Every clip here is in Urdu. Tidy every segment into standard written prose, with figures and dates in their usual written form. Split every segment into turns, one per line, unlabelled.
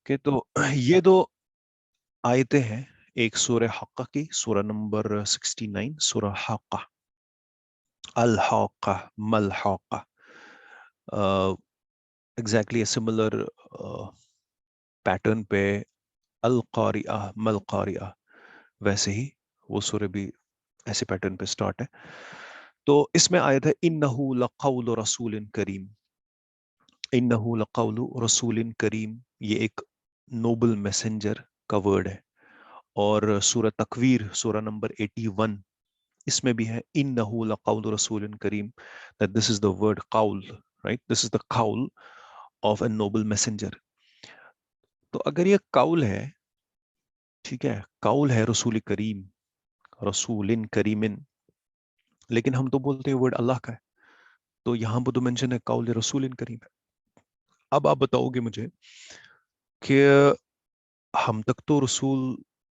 کہ تو یہ دو آیتیں ہیں، ایک سورہ حقہ کی، سورہ نمبر 69، سورہ حقہ، الحاقہ، ملحاقہ، ایگزیکٹلی سملر پیٹرن پہ، القاریہ ملقاریہ، ویسے ہی وہ سورہ بھی ایسے پیٹرن پہ سٹارٹ ہے. تو اس میں آیت ہے انہو لقول رسول کریم، انہو لقول رسول کریم، یہ ایک نوبل میسنجر کا ورڈ ہے. اور سورہ تکویر، سورہ نمبر 81، اس میں بھی ہے انہو لقول رسول کریم، that this is the word قول، right? This is the قول of a noble messenger. تو اگر یہ قول ہے، ٹھیک ہے، قول ہے رسول کریم، رسول کریم، لیکن ہم تو بولتے ہیں ورڈ اللہ کا ہے، تو یہاں پہ تو مینشن ہے قول رسول کریم ہے. اب آپ بتاؤ گے مجھے کہ ہم تک تو رسول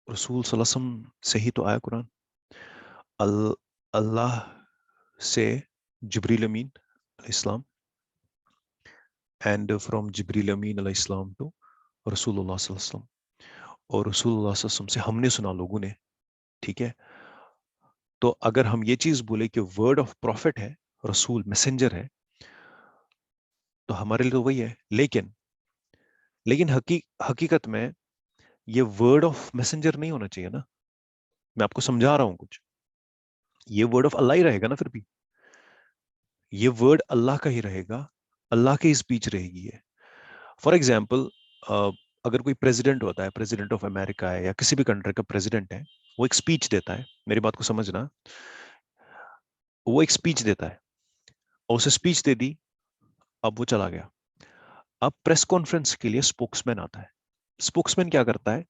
صلی اللہ علیہ وسلم سے ہی تو آیا قرآن، اللہ سے جبریل امین علیہ السلام، اینڈ فرام جبریل امین علیہ السلام ٹو رسول اللہ صلی اللہ علیہ وسلم، اور رسول اللہ صلی اللہ علیہ وسلم سے ہم نے سنا لوگوں نے. ٹھیک ہے، تو اگر ہم یہ چیز بولے کہ ورڈ آف پروفٹ ہے، رسول میسنجر ہے، تو ہمارے لیے تو وہی ہے. لیکن حقیقت میں یہ ورڈ آف میسنجر نہیں ہونا چاہیے نا. میں آپ کو سمجھا رہا ہوں کچھ، یہ ورڈ آف اللہ ہی رہے گا نا. پھر بھی یہ ورڈ اللہ کا ہی رہے گا، اللہ کی اسپیچ رہے گی. ہے فار ایگزامپل، اگر کوئی پریزیڈنٹ ہوتا ہے، پریزیڈنٹ آف امریکہ ہے یا کسی بھی کنٹری کا پریزیڈنٹ ہے، وہ ایک اسپیچ دیتا ہے. میری بات کو سمجھنا، وہ ایک اسپیچ دیتا ہے، اور اسے اسپیچ دے دی، اب وہ چلا گیا. اب پریس کانفرنس کے لیے اسپوکس مین آتا ہے. اسپوکس مین کیا کرتا ہے؟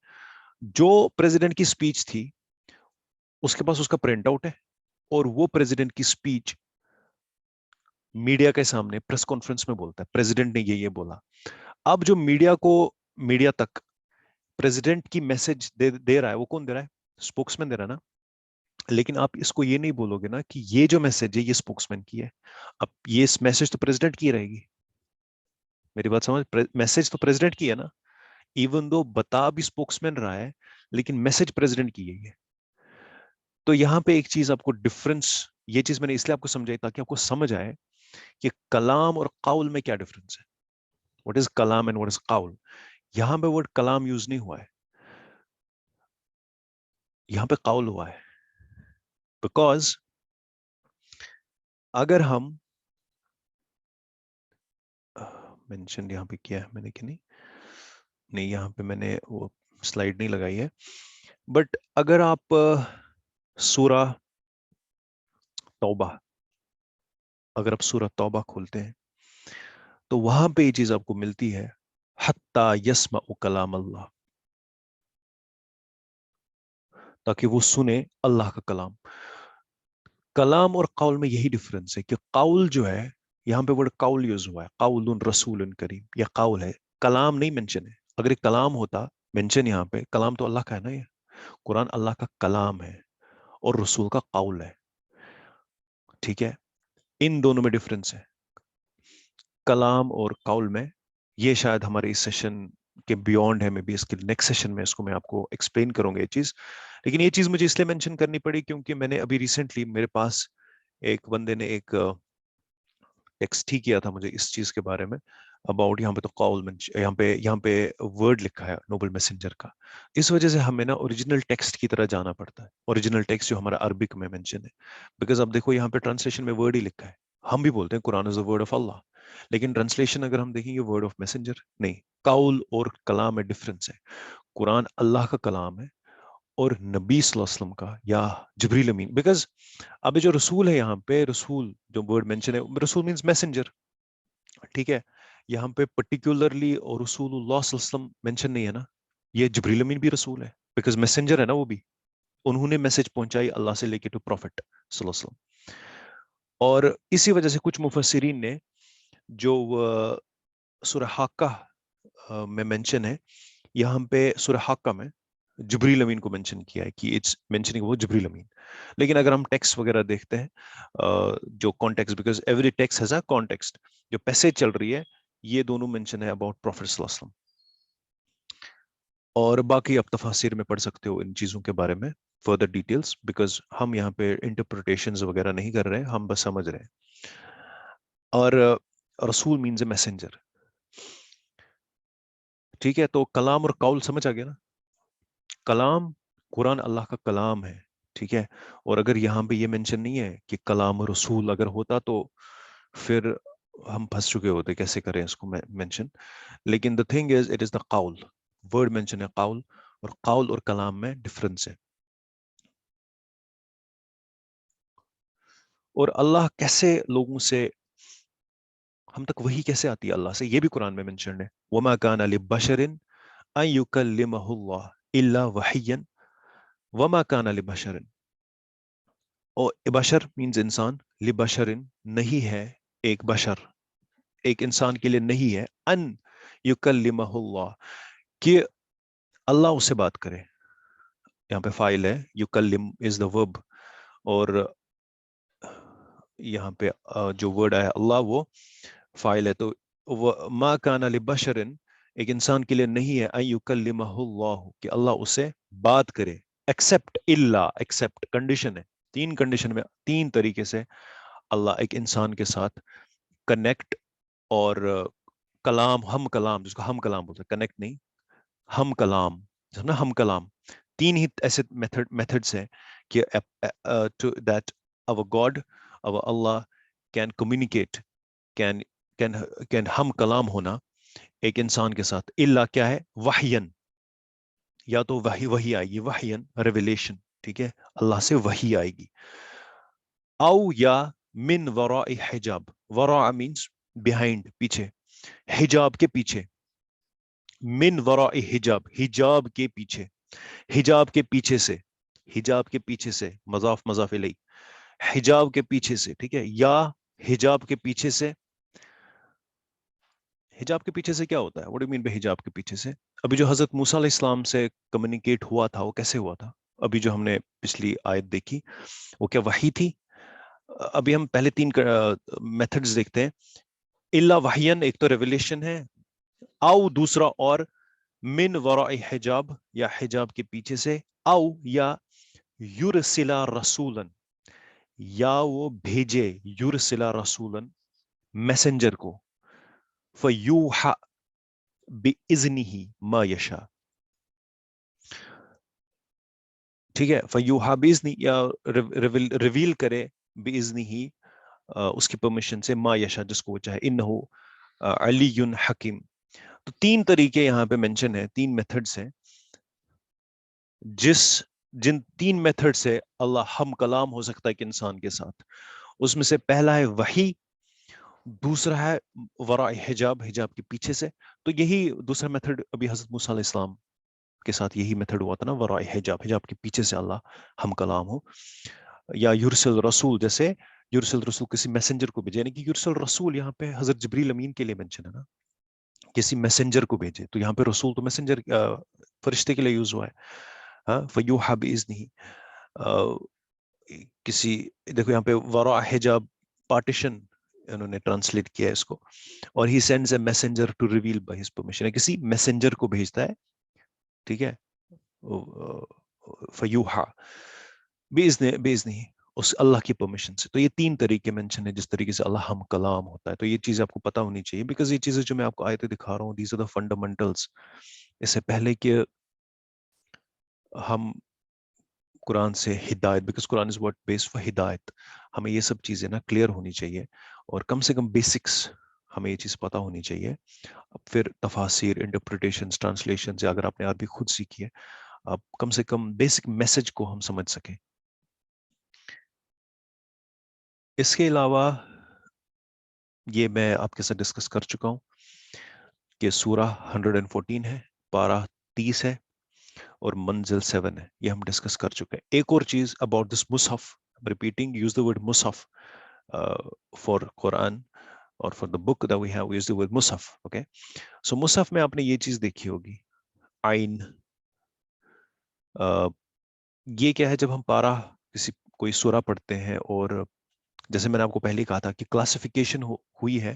جو پریزیڈنٹ کی اسپیچ تھی اس کے پاس اس کا پرنٹ آؤٹ ہے، اور وہ پریزیڈنٹ کی اسپیچ میڈیا کے سامنے پریس کانفرنس میں بولتا ہے پریزیڈنٹ نے یہ بولا. اب جو میڈیا تک پریزیڈنٹ کی میسج دے رہا ہے، وہ کون دے رہا ہے؟ اسپوکس مین دے رہا ہے نا. لیکن آپ اس کو یہ نہیں بولو گے نا کہ یہ جو میسج ہے یہ اسپوکس مین کی ہے. اب یہ میسج تو پریزیڈنٹ کی رہے گی. میری بات سمجھ، میسج تو پریزیڈنٹ کی ہے نا، ایون دو بتا بھی اسپوکس مین رہا ہے، لیکن میسج پریزیڈنٹ کی ہے. تو یہاں پہ ایک چیز آپ کو ڈفرنس، یہ چیز میں نے اس لیے آپ کو سمجھائی تاکہ آپ کو سمجھ آئے کہ کلام اور قول میں کیا ڈفرنس ہے. واٹ از کلام اینڈ واٹ از قول. یہاں پہ ورڈ کلام یوز نہیں ہوا ہے، یہاں پہ قول ہوا ہے. بیکاز اگر ہم مینشن یہاں پہ کیا ہے میں نے کہ نہیں، یہاں پہ میں نے وہ سلائیڈ نہیں لگائی ہے. بٹ اگر آپ سورہ توبہ، اگر آپ سورہ توبہ کھولتے ہیں تو وہاں پہ یہ چیز آپ کو ملتی ہے، حتی یسمع کلام اللہ، تاکہ وہ سنے اللہ کا کلام. کلام اور قول میں یہی ڈفرنس ہے کہ قول جو ہے، یہاں پہ ورڈ قول یوز ہوا ہے، قول رسول کریم، یہ قول ہے، کلام نہیں مینشن ہے. اگر یہ کلام ہوتا مینشن یہاں پہ، کلام تو اللہ کا ہے نا. یہ قرآن اللہ کا کلام ہے اور رسول کا قول ہے. ٹھیک ہے، ان دونوں میں ڈفرنس ہے، کلام اور قول میں. یہ شاید ہمارے اس سیشن کے بیونڈ ہے، میں بھی اس کے نیکسٹ سیشن میں اس کو میں آپ کو ایکسپلین کروں گا یہ چیز. لیکن یہ چیز مجھے اس لیے مینشن کرنی پڑی کیونکہ میں نے ابھی ریسنٹلی میرے پاس ایک بندے نے ایک ٹیکسٹ ہی کیا تھا مجھے اس چیز کے بارے میں اباؤٹ، یہاں پہ تو قول یہاں پہ ورڈ لکھا ہے نوبل میسنجر کا. اس وجہ سے ہمیں نا اوریجنل ٹیکسٹ کی طرح جانا پڑتا ہے، اوریجنل ٹیکسٹ جو ہمارا عربک میں مینشن ہے. بیکاز اب دیکھو یہاں پہ ٹرانسلیشن میں ورڈ ہی لکھا ہے. ہم بھی بولتے ہیں قرآن از دا ورڈ آف اللہ، لیکن ٹرانسلیشن اگر ہم دیکھیں گے ورڈ آف میسنجر نہیں. قول اور کلام میں ڈفرنس ہے. قرآن اللہ کا کلام ہے اور نبی صلی اللہ علیہ وسلم کا یا جبریل امین. بیکاز اب جو رسول ہے، یہاں پہ رسول جو ورڈ مینشن ہے، رسول مینس میسنجر. ٹھیک ہے، یہاں پہ پرٹیکولرلی اور رسول اللہ صلی اللہ علیہ وسلم مینشن نہیں ہے نا. یہ جبریل امین بھی رسول ہے، بیکاز میسنجر ہے نا وہ بھی. انہوں نے میسج پہنچائی اللہ سے لے کے ٹو پروفٹ صلی اللہ علیہ وسلم. اور اسی وجہ سے کچھ مفسرین نے جو سورہ حاقہ میں مینشن ہے، یہاں پہ سورہ حاقہ میں جبریل امین کو مینشن کیا ہے کہ اٹس مینشننگ وہ جبریل امین. لیکن اگر ہم ٹیکسٹ وغیرہ دیکھتے ہیں، جو context, because every text has a context, جو پیسج چل رہی ہے یہ دونوں مینشن ہے اباؤٹ پروفیٹ صلی اللہ علیہ وسلم. اور باقی آپ تفاسیر میں پڑھ سکتے ہو ان چیزوں کے بارے میں فردر ڈیٹیلز، بیکاز ہم یہاں پہ انٹرپریٹیشنز وغیرہ نہیں کر رہے ہیں، ہم بس سمجھ رہے ہیں. اور رسول مینز اے میسنجر. ٹھیک ہے، تو کلام اور قول سمجھ آ گیا نا. کلام، قرآن اللہ کا کلام ہے. ٹھیک ہے، اور اگر یہاں پہ یہ مینشن نہیں ہے کہ کلام رسول اگر ہوتا تو پھر ہم پھنس چکے ہوتے، کیسے کریں اس کو مینشن. لیکن the thing is it is دا قول، ورڈ مینشن ہے قول، اور قول اور کلام میں ڈفرنس ہے. اور اللہ کیسے لوگوں سے، ہم تک وہی کیسے آتی ہے اللہ سے، یہ بھی قرآن میں مینشن ہے. وما کان لبشر ان یکلمہ اللہ الا وحیا وما کان لبشر، اور بشر مینز انسان، لبشر نہیں ہے، ایک بشر ایک انسان کے لیے نہیں ہے، ان یکلمہ اللہ کہ اللہ اس سے بات کرے. یہاں پہ فائل ہے، یکلم از دا ورب، اور یہاں پہ جو ورڈ آیا اللہ وہ فائل ہے. تو ما کان لبشر، ایک انسان کے لیے نہیں ہے، ان یکلمہ اللہ کہ اللہ اسے بات کرے، ایکسپٹ الا، ایکسپٹ کنڈیشن ہے. تین کنڈیشن میں تین طریقے سے اللہ ایک انسان کے ساتھ کنیکٹ اور کلام، ہم کلام جس کو ہم کلام بولتے ہیں، کنیکٹ نہیں، ہم کلام نا، ہم کلام. تین ہی ایسے میتھڈس ہیں کہ that our God, our Allah can communicate, can can ہم کلام ہونا ایک انسان کے ساتھ. اللہ کیا ہے؟ وحین، یا تو وحی آئے گی، وحین ریویلیشن. ٹھیک ہے، اللہ سے وحی آئے گی. او یا من وراء حجاب، وراء مینس بیہائنڈ، پیچھے، حجاب کے پیچھے، من وراء حجاب، حجاب کے پیچھے، حجاب کے پیچھے سے، حجاب کے پیچھے سے، مضاف مضاف الیہ، حجاب کے پیچھے سے. ٹھیک ہے، یا حجاب کے پیچھے سے. حجاب کے پیچھے سے کیا ہوتا ہے؟ What do you mean by حجاب کے پیچھے سے؟ ابھی جو حضرت موسیٰ علیہ السلام سے کمیونیکیٹ ہوا تھا وہ کیسے ہوا تھا؟ ابھی جو ہم نے پچھلی آیت دیکھی وہ کیا وحی تھی؟ ابھی ہم پہلے تین میتھڈز دیکھتے ہیں. الا وحین ایک تو ریویلیشن ہے، او دوسرا، اور من وراء حجاب یا حجاب کے پیچھے سے، او یا یرسلا رسولن یا وہ بھیجے، یرسلا رسولن میسنجر کو، فیوحا بِإِذْنِهِ ما یشاء. ٹھیک ہے، فیوحا بِإِذْنِهِ یا ریویل کرے بِإِذْنِهِ اس کی پرمیشن سے، ما یشاء جس کو وہ چاہے، انہو علی حکیم. تو تین طریقے یہاں پہ مینشن ہیں، تین میتھڈز ہیں جن تین میتھڈ سے اللہ ہم کلام ہو سکتا ہے ایک انسان کے ساتھ. اس میں سے پہلا ہے وحی، دوسرا ہے وراء حجاب، حجاب کے پیچھے سے. تو یہی دوسرا میتھڈ ابھی حضرت موسیٰ علیہ السلام کے ساتھ یہی میتھڈ ہوا تھا نا، وراء حجاب، حجاب کے پیچھے سے اللہ ہم کلام ہو. یا یرسل رسول، جیسے یرسل رسول کسی میسنجر کو بھیجے، یعنی کہ یرسل رسول یہاں پہ حضرت جبریل امین کے لیے مینشن ہے نا، کسی میسنجر کو بھیجے. تو یہاں پہ رسول تو میسنجر، فرشتے کے لیے یوز ہوا ہے. ہاں، فیوحا بِإِذْنِهِ. کسی، دیکھو یہاں پہ وراء حجاب پارٹیشن انہوں نے ٹرانسلیٹ کیا ہے اس کو، اور he sends a messenger to reveal by his permission, کسی میسنجر کو بھیجتا ہے. ٹھیک ہے، فیوحا بِإِذْنِهِ اس اللہ کی پرمیشن سے. تو یہ تین طریقے مینشن ہے جس طریقے سے اللہ ہم کلام ہوتا ہے. تو یہ چیز آپ کو پتہ ہونی چاہیے، بیکاز یہ چیزیں جو میں آپ کو آیتیں دکھا رہا ہوں، دیز آر دا فنڈامنٹلس. اس سے پہلے کہ ہم قرآن سے ہدایت، because Quran is what base for ہدایت، ہمیں یہ سب چیزیں نا کلیئر ہونی چاہیے، اور کم سے کم بیسکس ہمیں یہ چیز پتہ ہونی چاہیے. اب پھر تفاسیر، انٹرپریٹیشنز، ٹرانسلیشن سے اگر آپ نے عربی خود سیکھی ہے، آپ کم سے کم بیسک میسج کو ہم سمجھ سکیں. اس کے علاوہ یہ میں آپ کے ساتھ ڈسکس کر چکا ہوں کہ سورہ 114 ہے، پارہ 30 ہے، اور منزل 7 ہے. یہ ہم ڈسکس کر چکے ہیں. ایک اور چیز about this Mushaf, repeating, use the word Mushaf for قرآن اور for the book that we have, use the word Mushaf. Okay, سو مصحف میں آپ نے یہ چیز دیکھی ہوگی، عین. یہ کیا ہے؟ جب ہم پارہ کوئی سورہ پڑھتے ہیں، اور جیسے میں نے آپ کو پہلے کہا تھا کہ کلاسیفیکیشن ہوئی ہے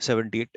78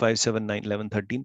5 7 9 11 13।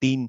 3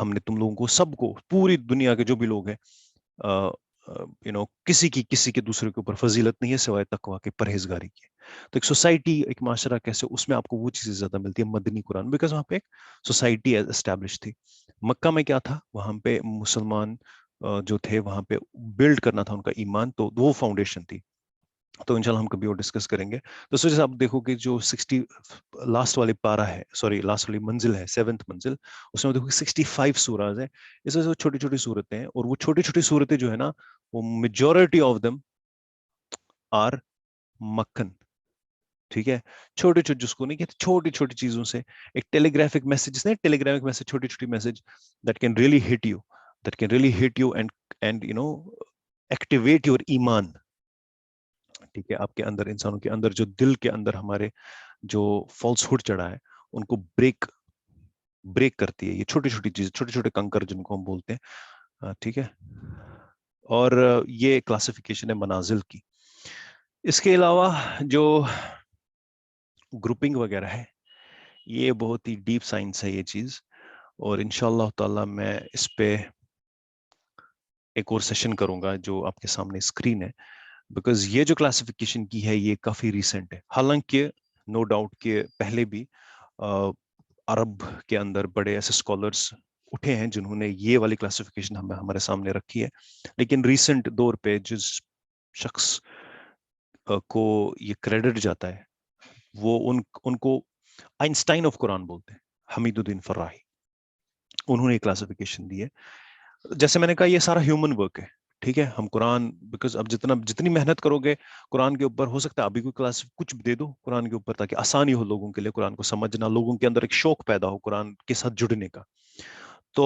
ہم نے تم لوگوں کو سب کو پوری دنیا کے جو بھی لوگ ہیں کسی کے دوسرے کے اوپر فضیلت نہیں ہے سوائے تقوی کے پرہیزگاری کی. تو ایک سوسائٹی ایک معاشرہ کیسے اس میں آپ کو وہ چیزیں زیادہ ملتی ہے مدنی قرآن بیکاز وہاں پہ ایک سوسائٹی اسٹیبلش تھی. مکہ میں کیا تھا وہاں پہ مسلمان جو تھے وہاں پہ بلڈ کرنا تھا ان کا ایمان تو وہ فاؤنڈیشن تھی. تو انشاءاللہ ہم کبھی اور ڈسکس کریں گے. تو اس وجہ سے آپ دیکھو کہ جو 60 لاسٹ والی پارا ہے لاسٹ والی منزل ہے 7th منزل اس میں دیکھو 65 سوراز ہیں. اس وجہ سے وہ چھوٹی چھوٹی صورتیں ہیں اور وہ چھوٹی چھوٹی صورتیں جو ہے نا وہ میجورٹی آف دم آر مکن. ٹھیک ہے چھوٹے چھوٹے جس کو نہیں کہتے چھوٹی چھوٹی چیزوں سے ایک ٹیلیگرافک میسج ٹیلیگرافک میسج چھوٹی چھوٹی message that can really hit you and activate your ایمان. ٹھیک ہے آپ کے اندر انسانوں کے اندر جو دل کے اندر ہمارے جو فالس ہوڈ چڑھا ہے ان کو بریک کرتی ہے یہ چھوٹی چھوٹی چیز چھوٹے چھوٹے کنکر جن کو ہم بولتے ہیں. ٹھیک ہے اور یہ کلاسیفیکیشن ہے منازل کی. اس کے علاوہ جو گروپنگ وغیرہ ہے یہ بہت ہی ڈیپ سائنس ہے یہ چیز اور انشاءاللہ تعالی میں اس پہ ایک اور سیشن کروں گا جو آپ کے سامنے اسکرین ہے بیکاز یہ جو کلاسیفیکیشن کی ہے یہ کافی ریسنٹ ہے. حالانکہ نو ڈاؤٹ کہ پہلے بھی عرب کے اندر بڑے ایسے اسکالرس اٹھے ہیں جنہوں نے یہ والی کلاسیفیکیشن ہمارے سامنے رکھی ہے لیکن ریسنٹ دور پہ جس شخص کو یہ کریڈٹ جاتا ہے وہ ان کو آئنسٹائن آف قرآن بولتے ہیں حمید الدین فراہی. انہوں نے یہ کلاسیفیکیشن دی ہے. جیسے میں نے کہا یہ سارا ہیومن ورک ہے. ٹھیک ہے ہم قرآن بیکاز اب جتنی محنت کرو گے قرآن کے اوپر ہو سکتا ہے ابھی کوئی کلاس کچھ دے دو قرآن کے اوپر تاکہ آسانی ہو لوگوں کے لیے قرآن کو سمجھنا لوگوں کے اندر ایک شوق پیدا ہو قرآن کے ساتھ جڑنے کا. تو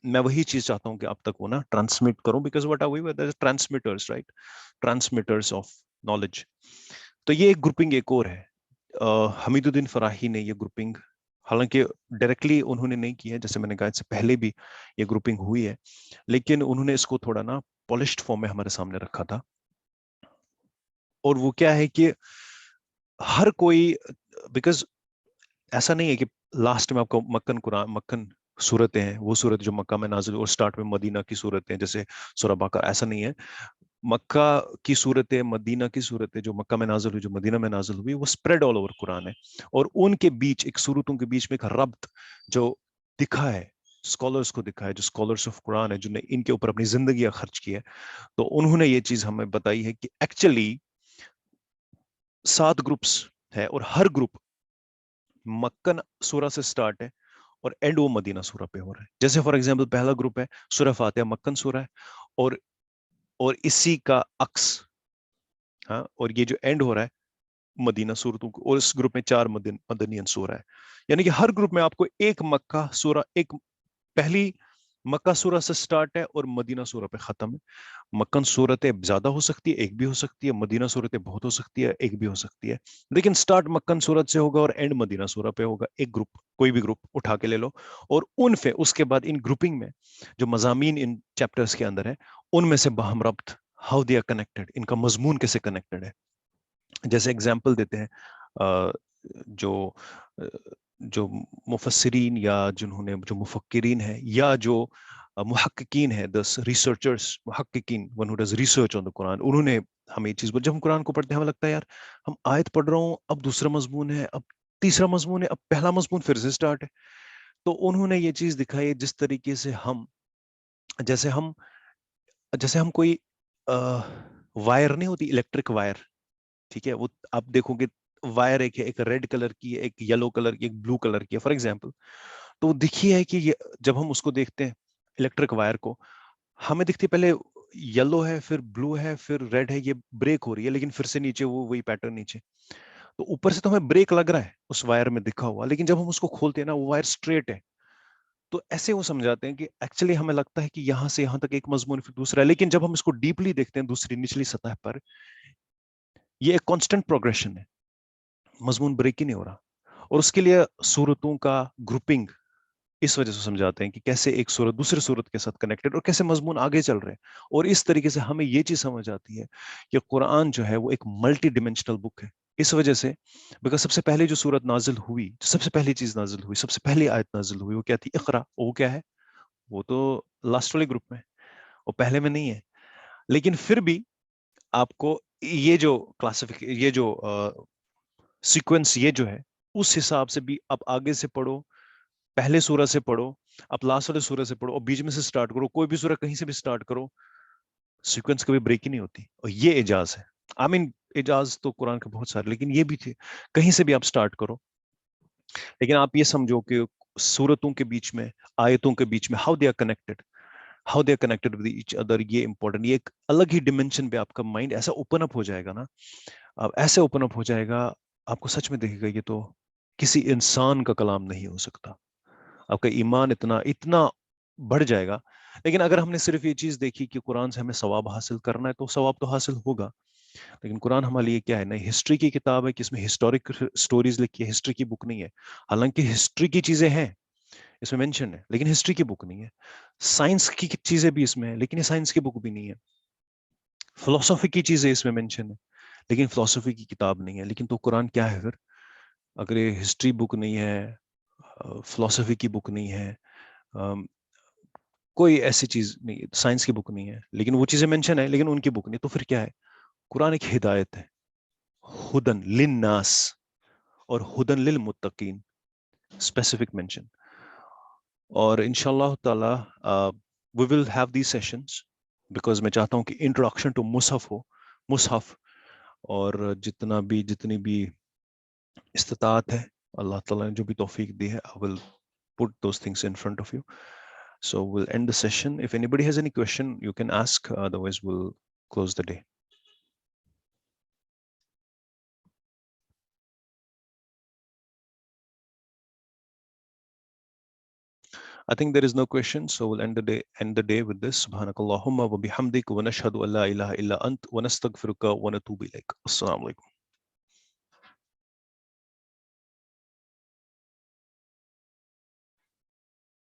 میں وہی چیز چاہتا ہوں کہ اب تک وہ نا ٹرانسمٹ کروں because what are we transmitters right transmitters of knowledge. تو یہ ایک گروپنگ ایک اور ہے. حمید الدین فراہی نے یہ گروپنگ حالانکہ ڈائریکٹلی انہوں نے نہیں کی ہے جیسے میں نے کہا اس سے پہلے بھی یہ گروپنگ ہوئی ہے لیکن انہوں نے اس کو تھوڑا نا پالشڈ فارم میں ہمارے سامنے رکھا تھا. اور وہ کیا ہے کہ ہر کوئی بیکاز ایسا نہیں ہے کہ لاسٹ میں آپ کو مکن صورتیں ہیں وہ صورت جو مکہ میں نازل اور سٹارٹ میں مدینہ کی صورتیں جیسے سورہ بقرہ ایسا نہیں ہے. مکہ کی صورتیں مدینہ کی صورتیں جو مکہ میں نازل ہوئی جو مدینہ میں نازل ہوئی وہ سپریڈ آل اوور قرآن ہے اور ان کے بیچ ایک صورتوں کے بیچ میں ایک ربط جو دکھا ہے اسکالرس کو دکھا ہے جو اسکالرس آف قرآن ہے جنہوں نے ان کے اوپر اپنی زندگیاں خرچ کی ہے تو انہوں نے یہ چیز ہمیں بتائی ہے کہ ایکچولی 7 گروپس ہے اور ہر گروپ مکن سورہ سے سٹارٹ ہے اور اینڈ وہ مدینہ سورہ پہ ہو رہا ہے. جیسے فار ایگزامپل پہلا گروپ ہے سورہ فاتحہ مکن سورہ ہے اور اسی کا عکس ہاں اور یہ جو اینڈ ہو رہا ہے مدینہ صورتوں کو اور اس گروپ میں 4 مدنین سورہ ہے. یعنی کہ ہر گروپ میں آپ کو ایک مکہ سورہ ایک پہلی مکہ سورہ سے سٹارٹ ہے اور مدینہ سورہ پہ ختم ہے. مکن صورتیں زیادہ ہو سکتی ہے ایک بھی ہو سکتی ہے مدینہ صورتیں بہت ہو سکتی ہے ایک بھی ہو سکتی ہے لیکن سٹارٹ مکن صورت سے ہوگا اور اینڈ مدینہ سورہ پہ ہوگا. ایک گروپ کوئی بھی گروپ اٹھا کے لے لو اور ان پہ اس کے بعد ان گروپنگ میں جو مضامین ان چیپٹرز کے اندر ہے ان میں سے باہم ربط ہاؤ دے آر کنیکٹڈ ان کا مضمون کیسے کنیکٹڈ ہے. جیسے اگزامپل دیتے ہیں جو مفسرین یا جنہوں نے جو مفکرین ہیں یا جو محققین ہیں دس ریسرچرز محققین one who does research on the Quran انہوں نے ہمیں یہ چیز جب ہم قرآن کو پڑھتے ہیں ہمیں لگتا ہے یار ہم آیت پڑھ رہا ہوں اب دوسرا مضمون ہے اب تیسرا مضمون ہے اب پہلا مضمون پھر سے سٹارٹ ہے. تو انہوں نے یہ چیز دکھائی جس طریقے سے جیسے ہم کوئی وائر نہیں ہوتی الیکٹرک وائر ٹھیک ہے وہ آپ دیکھو گے وائر ایک ریڈ کلر کی ہے ایک یلو کلر کی ایک بلو کلر کی ہے فار ایگزامپل تو وہ دکھی ہے کہ جب ہم اس کو دیکھتے ہیں الیکٹرک وائر کو ہمیں دکھتی پہلے یلو ہے پھر بلو ہے پھر ریڈ ہے یہ بریک ہو رہی ہے لیکن پھر سے نیچے وہی پیٹرن نیچے تو اوپر سے تو ہمیں بریک لگ رہا ہے اس وائر میں دکھا ہوا لیکن جب ہم اس کو کھولتے ہیں نا وہ وائر اسٹریٹ ہے تو ایسے وہ سمجھاتے ہیں کہ ایکچولی ہمیں لگتا ہے کہ یہاں سے یہاں تک ایک مضمون پھر دوسرا ہے لیکن جب ہم اس کو ڈیپلی دیکھتے ہیں دوسری نچلی سطح پر یہ ایک کانسٹنٹ پروگریشن ہے مضمون بریک ہی نہیں ہو رہا. اور اس کے لیے صورتوں کا گروپنگ اس وجہ سے سمجھاتے ہیں کہ کیسے ایک صورت دوسرے صورت کے ساتھ کنیکٹڈ اور کیسے مضمون آگے چل رہے ہیں اور اس طریقے سے ہمیں یہ چیز سمجھ آتی ہے کہ قرآن جو ہے وہ ایک ملٹی ڈیمینشنل بک ہے. اس وجہ سے بیکاز سب سے پہلے جو صورت نازل ہوئی سب سے پہلی چیز نازل ہوئی سب سے پہلی آیت نازل ہوئی وہ کیا تھی اقرا وہ کیا ہے وہ تو لاسٹ والے گروپ میں، وہ پہلے میں نہیں ہے. لیکن پھر بھی آپ کو یہ جو یہ جو سیکوینس یہ جو ہے اس حساب سے بھی آپ آگے سے پڑھو، پہلے سورہ سے پڑھو، آپ لاسٹ والے سورہ سے پڑھو، اور بیچ میں سے سٹارٹ کرو، کوئی بھی سورہ کہیں سے بھی سٹارٹ کرو، سیکوینس کبھی بریک ہی نہیں ہوتی. اور یہ اعجاز ہے. آئی مین اعجاز تو قرآن کے بہت سارے، لیکن یہ بھی تھے کہیں سے بھی آپ سٹارٹ کرو. لیکن آپ یہ سمجھو کہ سورتوں کے بیچ میں، آیتوں کے بیچ میں، how they are connected with each other, یہ امپورٹنٹ. یہ ایک الگ ہی ڈیمینشن پہ آپ کا مائنڈ ایسا اوپن اپ ہو جائے گا نا، اب ایسے اوپن اپ ہو جائے گا، آپ کو سچ میں دیکھے گا یہ تو کسی انسان کا کلام نہیں ہو سکتا. آپ کا ایمان اتنا اتنا بڑھ جائے گا. لیکن اگر ہم نے صرف یہ چیز دیکھی کہ قرآن سے ہمیں ثواب حاصل کرنا ہے، تو ثواب تو حاصل ہوگا. لیکن قرآن ہمارے لیے کیا ہے؟ نہیں، ہسٹری کی کتاب ہے کہ اس میں ہسٹورک سٹوریز لکھی ہے، ہسٹری کی بک نہیں ہے. حالانکہ ہسٹری کی چیزیں ہیں اس میں مینشن ہے، لیکن ہسٹری کی بک نہیں ہے. سائنس کی چیزیں بھی اس میں ہے، لیکن یہ سائنس کی بک بھی نہیں ہے. فلسفی کی چیزیں اس میں مینشن ہے، لیکن فلسفی کی کتاب نہیں ہے. لیکن تو قرآن کیا ہے پھر؟ اگر یہ ہسٹری بک نہیں ہے، فلسفی کی بک نہیں ہے، کوئی ایسی چیز نہیں، سائنس کی بک نہیں ہے، لیکن وہ چیزیں مینشن ہے لیکن ان کی بک نہیں، تو پھر کیا ہے؟ قرآن ایک ہدایت ہے، ہدن للناس اور ہدن للمتقین، اسپیسیفک مینشن. اور انشاءاللہ تعالی we will have these sessions, because میں چاہتا ہوں کہ انٹروڈکشن ٹو مصحف ہو، مصحف. اور جتنی بھی استطاعت ہے، اللہ تعالیٰ نے جو بھی توفیق دی ہے، I will put those things in front of you. So we'll end the session. If anybody has any question, you can ask. Otherwise, we'll close the day. I think there is no question, so we'll end the day with this. Subhanakallahumma wa bihamdik wa nashhadu an la ilaha illa ant wa nastaghfiruka wa natubu ilaik. Assalamu alaikum.